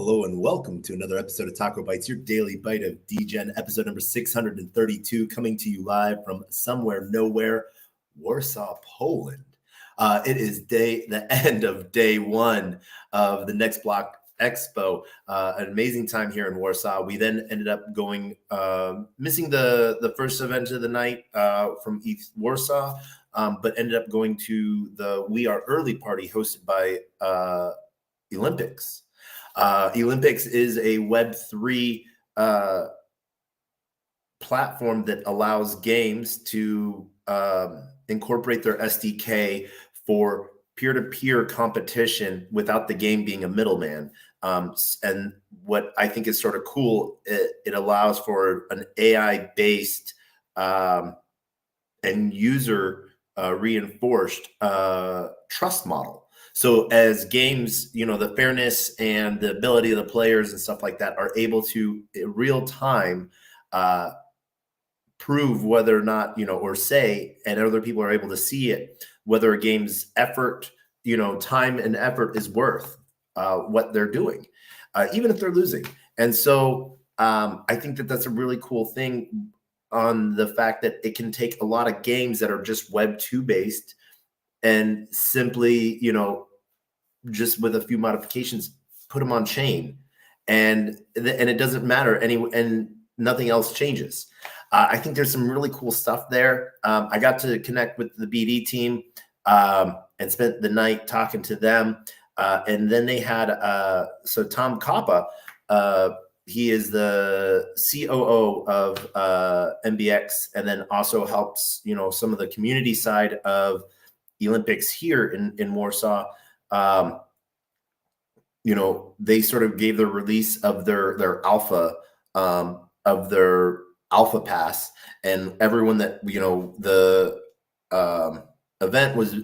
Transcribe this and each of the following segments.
hello, and welcome to another episode of TacoBytes, your daily bite of Degen, episode number 632, coming to you live from somewhere, nowhere, Warsaw, Poland. It is the end of day one of the Next Block Expo. An amazing time here in Warsaw. We then ended up going, missing the first event of the night from East Warsaw, but ended up going to the We Are Early party hosted by Olympics. Olympics is a Web3 platform that allows games to incorporate their SDK for peer-to-peer competition without the game being a middleman. And what I think is sort of cool, it allows for an AI-based and user reinforced trust model. So as games, the fairness and the ability of the players and stuff like that are able to in real time prove whether or not, or say, and other people are able to see it, whether a game's effort, time and effort is worth what they're doing, even if they're losing. And so I think that that's a really cool thing on the fact that it can take a lot of games that are just Web 2 based and simply, just with a few modifications, put them on chain, and it doesn't matter and nothing else changes. I think there's some really cool stuff there. I got to connect with the BD team and spent the night talking to them. And then they had so Tom Kappa, he is the COO of MBX, and then also helps some of the community side of Olympics here in Warsaw. They sort of gave the release of their alpha of their alpha pass, and everyone that the event was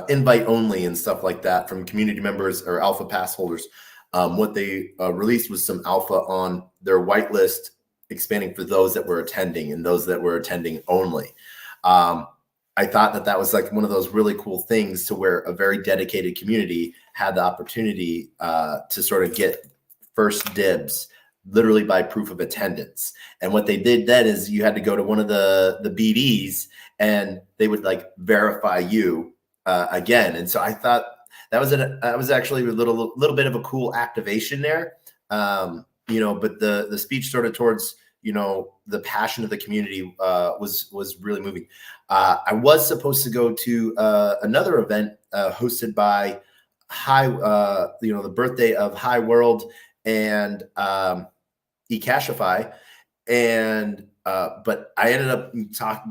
invite only and stuff like that from community members or alpha pass holders. What they released was some alpha on their whitelist, expanding for those that were attending and those that were attending only. I thought that was like one of those really cool things to where a very dedicated community had the opportunity to sort of get first dibs, literally by proof of attendance. And what they did then is you had to go to one of the BDs and they would like verify you again. And so I thought that was actually a little bit of a cool activation there. But the speech sort of towards the passion of the community was really moving. I was supposed to go to another event hosted by the birthday of High World and eCashify, and but I ended up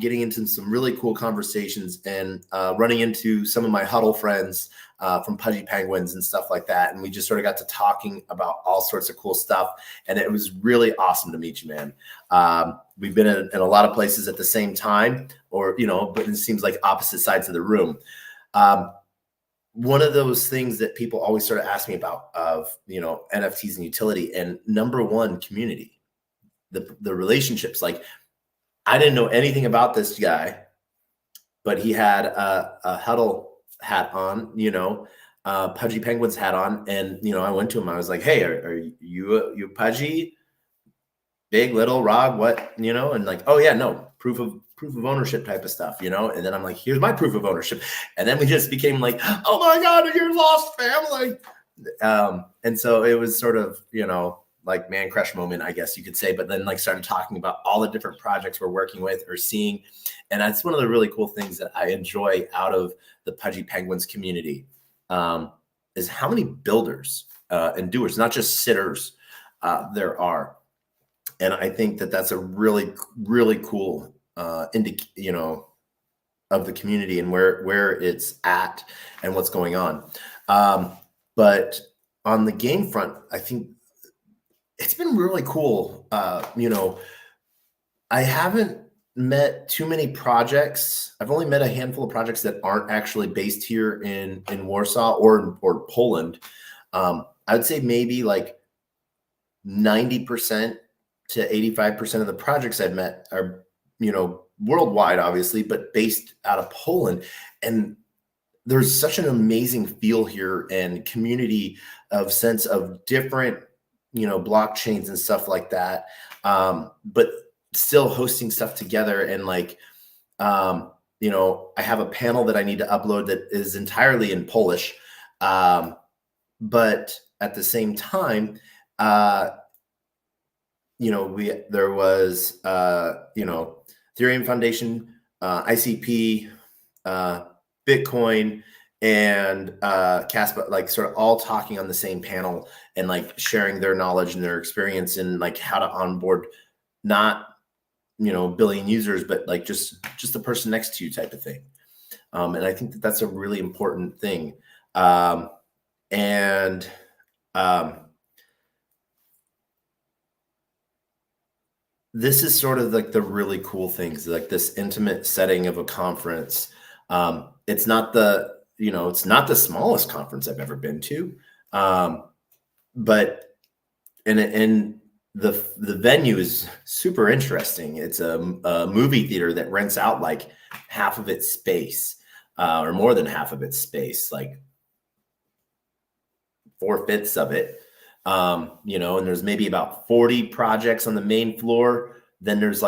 getting into some really cool conversations and running into some of my huddle friends from Pudgy Penguins and stuff like that. And we just sort of got to talking about all sorts of cool stuff. And it was really awesome to meet you, man. We've been in a lot of places at the same time, but it seems like opposite sides of the room. One of those things that people always sort of ask me about of, NFTs and utility, and number one, community, the relationships. Like, I didn't know anything about this guy, but he had a huddle hat on, Pudgy Penguins hat on. And, I went to him, I was like, hey, are you Pudgy? Big, little, Rog, what, and like, oh yeah, no, proof of ownership type of stuff, and then I'm like, here's my proof of ownership. And then we just became like, oh my God, you're lost family. And so it was sort of, like man crush moment, I guess you could say, but then like started talking about all the different projects we're working with or seeing. And that's one of the really cool things that I enjoy out of the Pudgy Penguins community, is how many builders and doers, not just sitters, there are. And I think that that's a really, really cool of the community and where it's at and what's going on. But on the game front, I think it's been really cool. I haven't met too many projects. I've only met a handful of projects that aren't actually based here in Warsaw or Poland. I'd say maybe like 90% to 85% of the projects I've met are, worldwide, obviously, but based out of Poland. And there's such an amazing feel here and community of sense of different blockchains and stuff like that. But still hosting stuff together and like, I have a panel that I need to upload that is entirely in Polish. But at the same time, there was, Ethereum Foundation, ICP, Bitcoin, and Caspa, like sort of all talking on the same panel and like sharing their knowledge and their experience in like how to onboard not billion users, but like just the person next to you type of thing. And I think that that's a really important thing. This is sort of like the really cool things, like this intimate setting of a conference. It's not it's not the smallest conference I've ever been to, but and the venue is super interesting. It's a movie theater that rents out like half of its space, or more than half of its space, like 4/5 of it. And there's maybe about 40 projects on the main floor. Then there's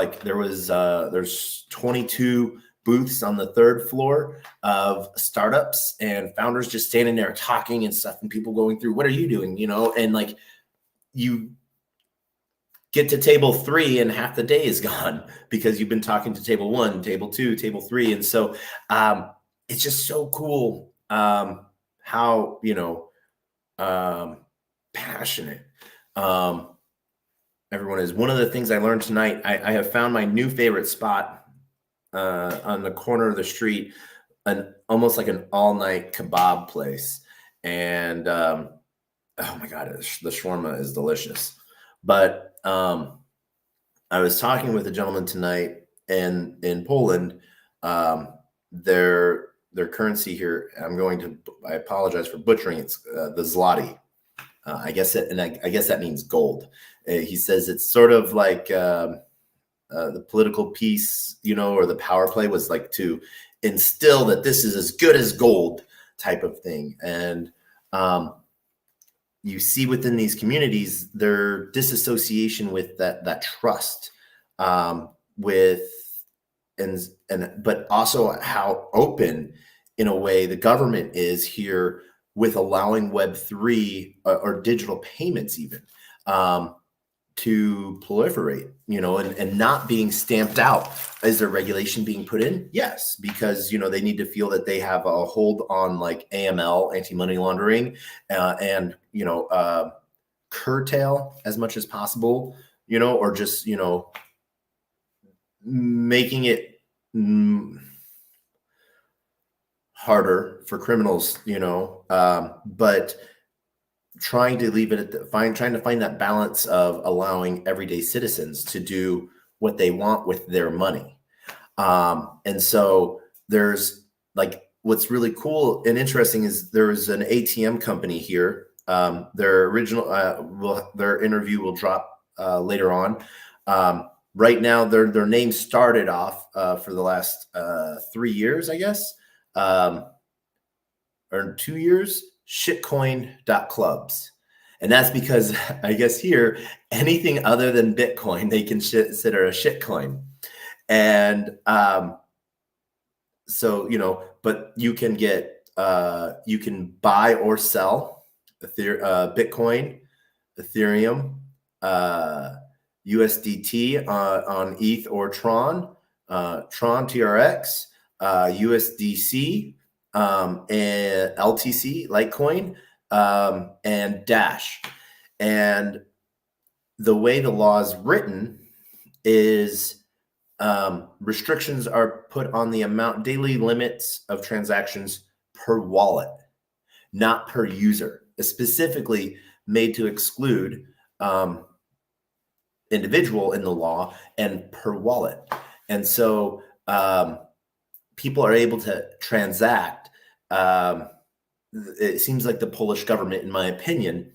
22 booths on the third floor of startups and founders just standing there talking and stuff, and people going through, what are you doing? And like you get to table 3 and half the day is gone because you've been talking to table 1, table 2, table 3. And so it's just so cool how, passionate everyone is. One of the things I learned tonight, I have found my new favorite spot on the corner of the street, almost like an all-night kebab place. And oh my God, the shawarma is delicious. But I was talking with a gentleman tonight, and in Poland, their currency here, I apologize for butchering it, the zloty. I guess that means gold. He says it's sort of like the political piece, or the power play was like to instill that this is as good as gold type of thing. And you see within these communities their disassociation with that trust, but also how open in a way the government is here with allowing Web3 or digital payments even to proliferate, and not being stamped out. Is there regulation being put in? Yes, because, they need to feel that they have a hold on like AML, anti-money laundering, and, curtail as much as possible, or just, making it harder for criminals, but trying to leave it at trying to find that balance of allowing everyday citizens to do what they want with their money. And so there's like, what's really cool and interesting is there's an ATM company here. Their interview will drop later on. Right now, their name started off for the last 3 years, I guess, or 2 years, shitcoin.clubs. And that's because I guess here, anything other than Bitcoin, they consider a shitcoin. And so, but you can you can buy or sell Bitcoin, Ethereum, USDT on ETH or Tron, TRX, USDC, and LTC, Litecoin, and Dash. And the way the law is written is restrictions are put on the amount, daily limits of transactions per wallet, not per user. It's specifically made to exclude individual in the law and per wallet. And so people are able to transact. It seems like the Polish government, in my opinion,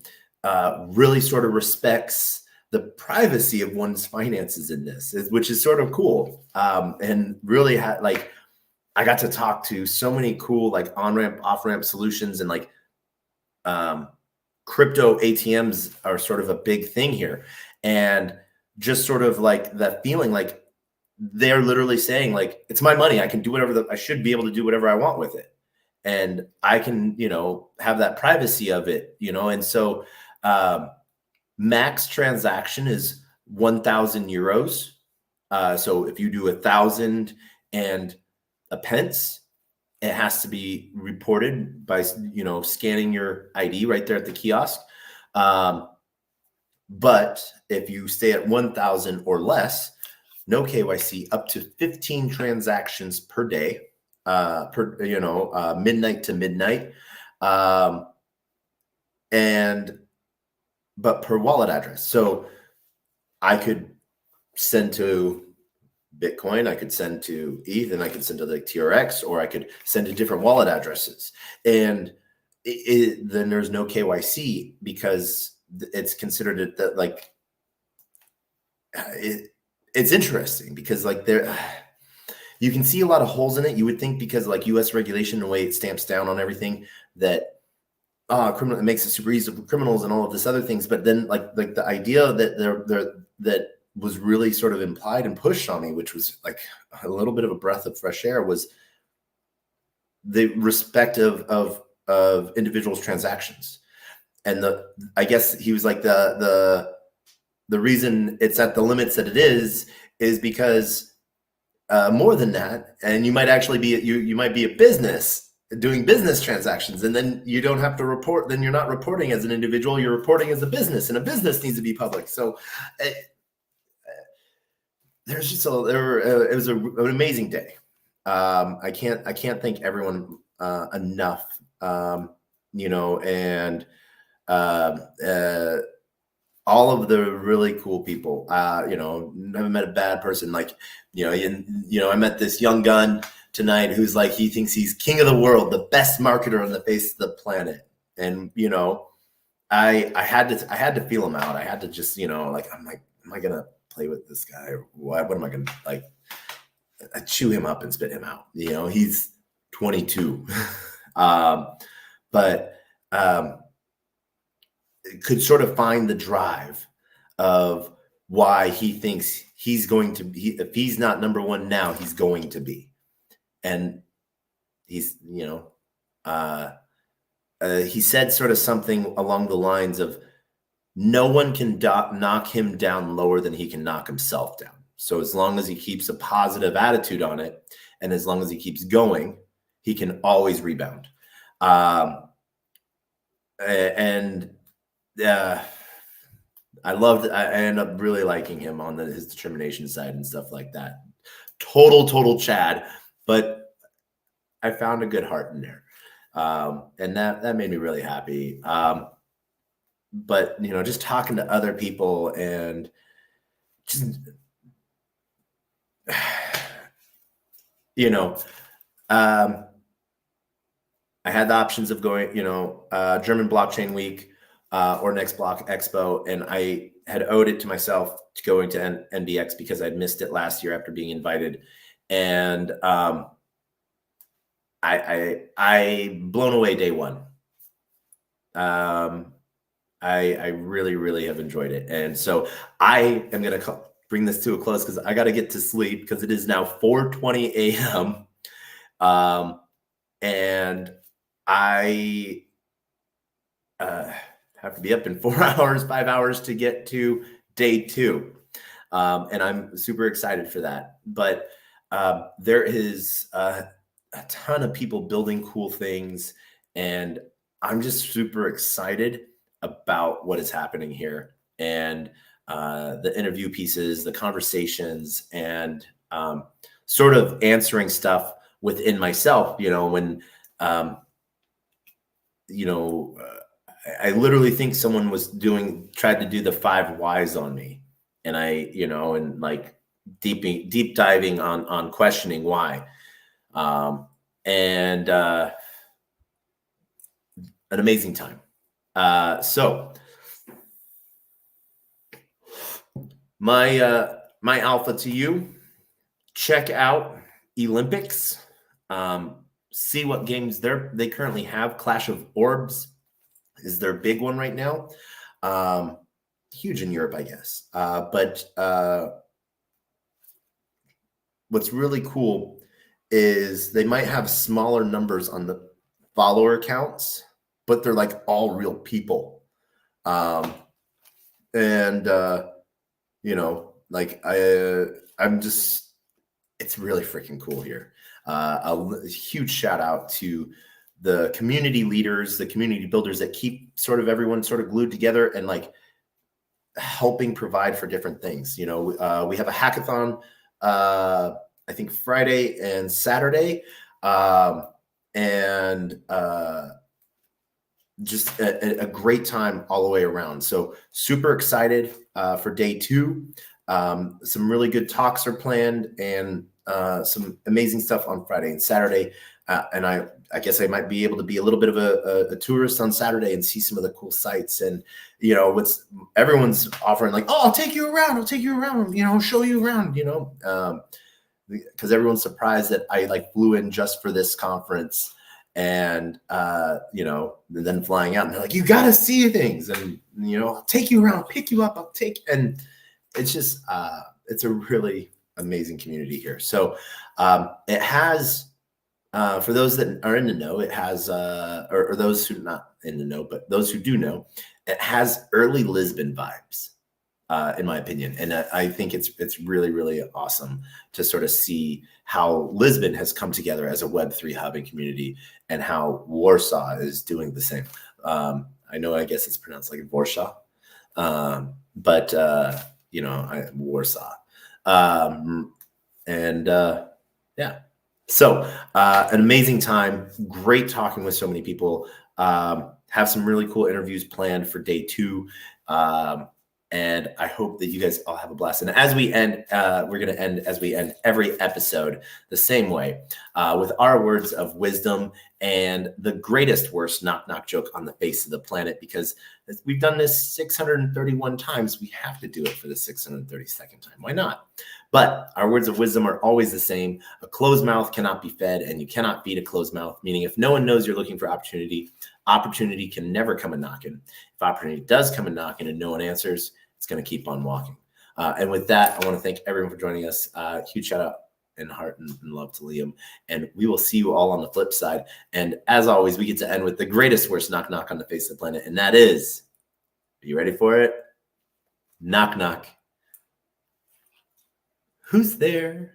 really sort of respects the privacy of one's finances in this, which is sort of cool. And really I got to talk to so many cool like on-ramp, off-ramp solutions and like crypto ATMs are sort of a big thing here. And just sort of like that feeling like they're literally saying like, it's my money. I can do whatever I should be able to do whatever I want with it. And I can, have that privacy of it, and so max transaction is 1,000 euros. So if you do 1,000 and a pence, it has to be reported by, scanning your ID right there at the kiosk. But if you stay at 1,000 or less, no KYC, up to 15 transactions per day, midnight to midnight. But per wallet address. So I could send to Bitcoin, I could send to ETH, and I could send to like TRX, or I could send to different wallet addresses. And then there's no KYC because it's considered that like it's interesting because like you can see a lot of holes in it. You would think because like US regulation, the way it stamps down on everything, that criminal, it makes it super easy for criminals and all of this other things. But then like the idea that that was really sort of implied and pushed on me, which was like a little bit of a breath of fresh air, was the respect of individuals' transactions. And I guess he was like the reason it's at the limits that it is because more than that, and you might actually be you might be a business doing business transactions, and then you don't have to report. Then you're not reporting as an individual, you're reporting as a business, and a business needs to be public. So there's just it was an amazing day. I can't thank everyone enough. And all of the really cool people. Never met a bad person. Like, I met this young gun tonight who's like, he thinks he's king of the world, the best marketer on the face of the planet. And, I had to feel him out. I had to just, like, I'm like, am I going to play with this guy? Or what am I going to like, I chew him up and spit him out? He's 22. Could sort of find the drive of why he thinks he's going to be, if he's not number one now, he's going to be. And he's, he said sort of something along the lines of, no one can knock him down lower than he can knock himself down. So as long as he keeps a positive attitude on it, and as long as he keeps going, he can always rebound. I ended up really liking him on his determination side and stuff like that. Total Chad, but I found a good heart in there. And that made me really happy. But just talking to other people and just, I had the options of going, German Blockchain Week or Next Block Expo, and I had owed it to myself to go into NBX because I'd missed it last year after being invited, and I blown away day one. I really have enjoyed it, and so I am gonna bring this to a close because I got to get to sleep because it is now 4:20 a.m. And I have to be up in 4 hours, 5 hours to get to day two. And I'm super excited for that. But there is a ton of people building cool things, and I'm just super excited about what is happening here, and the interview pieces, the conversations, and sort of answering stuff within myself, when I literally think someone tried to do the 5 whys on me, and and like deep diving on questioning why, and an amazing time. So my alpha to you, check out Olympics, see what games they currently have. Clash of Orbs is their big one right now. Huge in Europe, I guess. But what's really cool is they might have smaller numbers on the follower counts, but they're like all real people. And like I'm just, it's really freaking cool here. A huge shout out to the community leaders, the community builders that keep sort of everyone sort of glued together and like helping provide for different things. We have a hackathon, I think Friday and Saturday, and just a great time all the way around. So super excited for day 2. Some really good talks are planned, and some amazing stuff on Friday and Saturday. And I guess I might be able to be a little bit of a tourist on Saturday and see some of the cool sites. And what's everyone's offering, like, oh, I'll take you around, show you around, because everyone's surprised that I like flew in just for this conference. And then flying out, and they're like, you gotta see things, and I'll take you around, pick you up, and it's just it's a really amazing community here. So it has, for those that are in the know, it has or those who are not in the know, but those who do know, it has early Lisbon vibes, in my opinion. And I think it's really, really awesome to sort of see how Lisbon has come together as a Web3 hub and community, and how Warsaw is doing the same. I know, I guess it's pronounced like Warsaw, but Warsaw. Yeah. So an amazing time, great talking with so many people. Have some really cool interviews planned for day 2. And I hope that you guys all have a blast. And as we end, we're going to end as we end every episode the same way, with our words of wisdom and the greatest, worst knock joke on the face of the planet, because we've done this 631 times. We have to do it for the 632nd time. Why not? But our words of wisdom are always the same. A closed mouth cannot be fed, and you cannot feed a closed mouth, meaning if no one knows you're looking for opportunity, opportunity can never come a knocking. If opportunity does come a knocking and no one answers, it's going to keep on walking. And with that, I want to thank everyone for joining us. Huge shout out and heart and love to Liam. And we will see you all on the flip side. And as always, we get to end with the greatest, worst knock on the face of the planet. And that is, are you ready for it? Knock. Who's there?